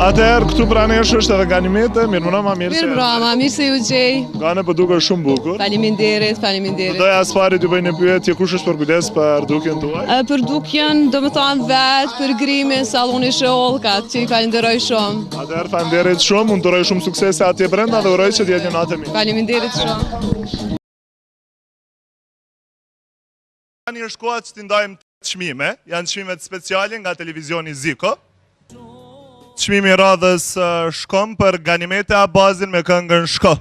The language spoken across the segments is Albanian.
Atëherë këtu pranesh është edhe Ganimete, mirëmbrëma, mirë se. Mirëmbrëma, mirë se ju gjej. Gane po dukesh shumë bukur. Faleminderit. Doja as pari t'ju bëj një pyetje, kush është përkujdes për dukjen tuaj? Për dukjen, domethënë vet, për grimin, salloni Sheollkat, që i falenderoj shumë. Atëherë faleminderit shumë, unë uroj shumë suksese atje brenda dhe uroj që të jetë një natë e mirë. Faleminderit shumë. Tani është koha që t'i ndajmë çmime, janë çmimet speciale nga televizioni Ziko. Çmimi i radhës shkon për Ganimete Abazin me këngën Shko.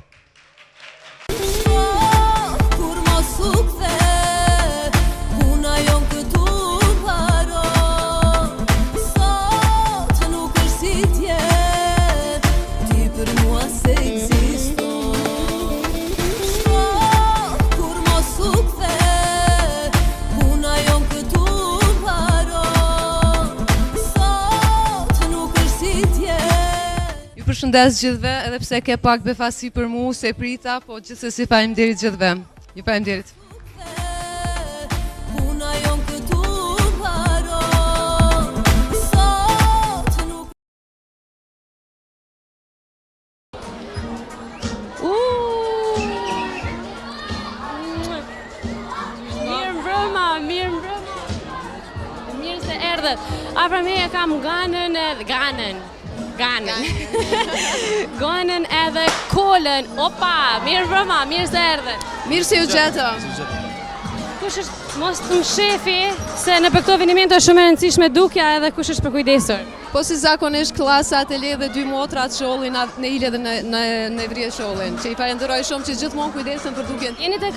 Përshëndes gjithve, edhe pse ke pak befasi për mu, se prita, po gjithsesi faleminderit gjithve. Ju faleminderit. Mirë se erdhët. Afër meje kam Ganën edhe Kolën. Opa, mirë mbrëma, mirë se erdhët. Mirë se ju gjetëm. Kush është mos të më shefi, se në për këto eveniment është shumë e rëndësishme dukja edhe kush është përkujdesur. Po si zakonisht klasa atelier dhe 2 motrat shollin në Ile dhe në Evrie shollin, që i falenderoj shumë që gjithmonë kujdesen për dukjen. Jeni të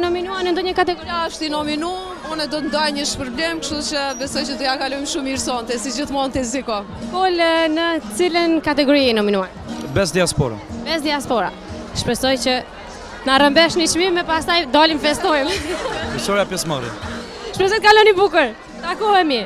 nominuar në ndonjë kategori? Është i nominuar, unë do të ndaj një shpërblim, kështu që besoj që do ja kalojmë shumë mirë sonte, si gjithmonë te Ziko. Kol, në cilën kategori je nominuar? Best Diaspora. Best Diaspora. Shpresoj që na rëmbesh një çmim e pastaj dalim festojmë. Historia pjesëmarrje. Shpresoj të kaloni bukur. Takohemi.